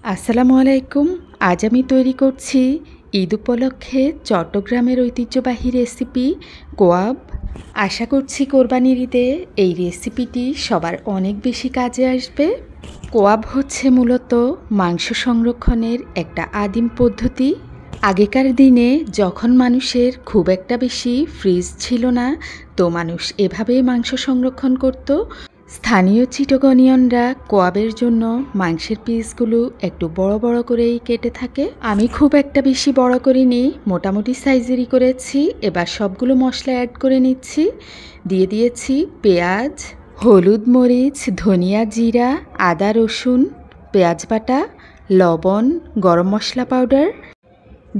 আসসালামু আলাইকুম। আজ আমি তৈরি করছি ঈদ উপলক্ষে চট্টগ্রামের ঐতিহ্যবাহী রেসিপি কোয়াব। আশা করছি কোরবানির ঈদে এই রেসিপিটি সবার অনেক বেশি কাজে আসবে। কোয়াব হচ্ছে মূলত মাংস সংরক্ষণের একটা আদিম পদ্ধতি। আগেকার দিনে যখন মানুষের খুব একটা বেশি ফ্রিজ ছিল না, তো মানুষ এভাবেই মাংস সংরক্ষণ করত। স্থানীয় চিটাগনিয়ানরা কোয়াবের জন্য মাংসের পিসগুলো একটু বড় বড় করেই কেটে থাকে। আমি খুব একটা বেশি বড় করিনি, মোটামুটি সাইজেরই করেছি। এবার সবগুলো মশলা অ্যাড করে নিচ্ছি। দিয়ে দিয়েছি পেঁয়াজ, হলুদ, মরিচ, ধনিয়া, জিরা, আদা, রসুন, পেঁয়াজ বাটা, লবণ, গরম মশলা পাউডার।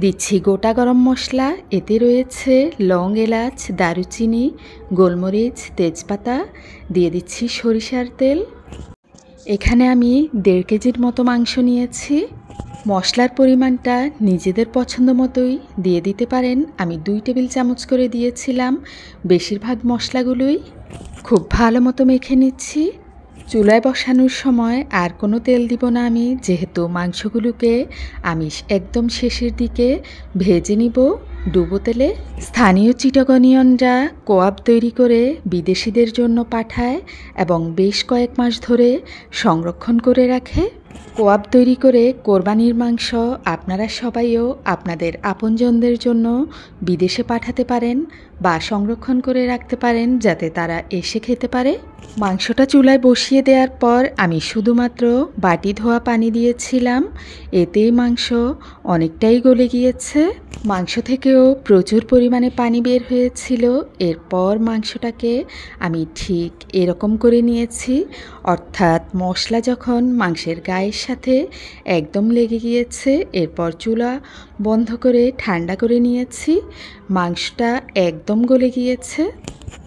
দিচ্ছি গোটা গরম মশলা, এতে রয়েছে লং, এলাচ, দারুচিনি, গোলমরিচ, তেজপাতা। দিয়ে দিচ্ছি সরিষার তেল। এখানে আমি 1.5 কেজির মতো মাংস নিয়েছি। মশলার পরিমাণটা নিজেদের পছন্দ মতোই দিয়ে দিতে পারেন। আমি 2 টেবিল চামচ করে দিয়েছিলাম। বেশিরভাগ মশলাগুলোই খুব ভালো মতো মেখে নিচ্ছি। চুলায় বসানোর সময় আর কোনো তেল দিব না আমি, যেহেতু মাংসগুলোকে আমি একদম শেষের দিকে ভেজে নিব ডুবো তেলে। স্থানীয় চিটাগনিয়ানরা কোয়াব তৈরি করে বিদেশিদের জন্য পাঠায় এবং বেশ কয়েক মাস ধরে সংরক্ষণ করে রাখে। কোয়াব তৈরি করে কোরবানির মাংস আপনারা সবাইও আপনাদের আপনজনদের জন্য বিদেশে পাঠাতে পারেন বা সংরক্ষণ করে রাখতে পারেন, যাতে তারা এসে খেতে পারে। মাংসটা চুলায় বসিয়ে দেওয়ার পর আমি শুধুমাত্র বাটি ধোয়া পানি দিয়েছিলাম। এতেই মাংস অনেকটাই গলে গিয়েছে। মাংস থেকেও প্রচুর পরিমাণে পানি বের হয়েছিল। এরপর মাংসটাকে আমি ঠিক এরকম করে নিয়েছি, অর্থাৎ মশলা যখন মাংসের গায়ের সাথে একদম লেগে গিয়েছে। এরপর চুলা বন্ধ করে ঠান্ডা করে নিয়েছি। মাংসটা একদম গলে গিয়েছে।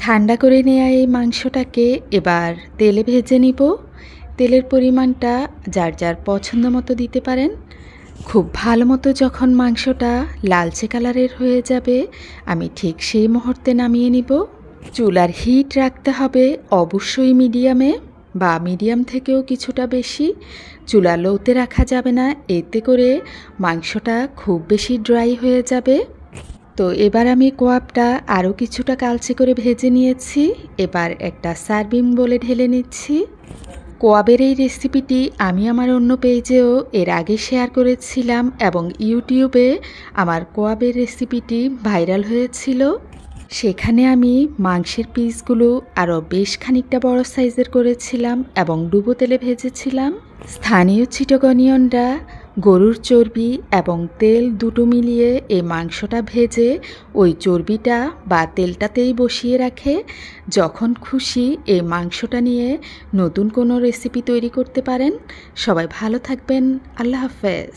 ঠান্ডা করে নেওয়া এই মাংসটাকে এবার তেলে ভেজে নিব। তেলের পরিমাণটা যার যার পছন্দ মতো দিতে পারেন। খুব ভালো মতো যখন মাংসটা লালচে কালারের হয়ে যাবে, আমি ঠিক সেই মুহূর্তে নামিয়ে নিব। চুলার হিট রাখতে হবে অবশ্যই মিডিয়ামে, বা মিডিয়াম থেকেও কিছুটা বেশি। চুলা লোতে রাখা যাবে না, এতে করে মাংসটা খুব বেশি ড্রাই হয়ে যাবে। তো এবার আমি কোয়াবটা আরও কিছুটা কালচে করে ভেজে নিয়েছি। এবার একটা সার্ভিং বলে ঢেলে নিচ্ছি। কোয়াবের এই রেসিপিটি আমি আমার অন্য পেজেও এর আগে শেয়ার করেছিলাম এবং ইউটিউবে আমার কোয়াবের রেসিপিটি ভাইরাল হয়েছিল। সেখানে আমি মাংসের পিসগুলো আরও বেশ খানিকটা বড় সাইজের করেছিলাম এবং ডুবো তেলে ভেজেছিলাম। স্থানীয় চিটাগনিয়ানরা গরুর চর্বি এবং তেল দুটো মিলিয়ে এই মাংসটা ভেজে ওই চর্বিটা বা তেলটাতেই বসিয়ে রাখে। যখন খুশি এই মাংসটা নিয়ে নতুন কোনো রেসিপি তৈরি করতে পারেন। সবাই ভালো থাকবেন। আল্লাহ হাফেজ।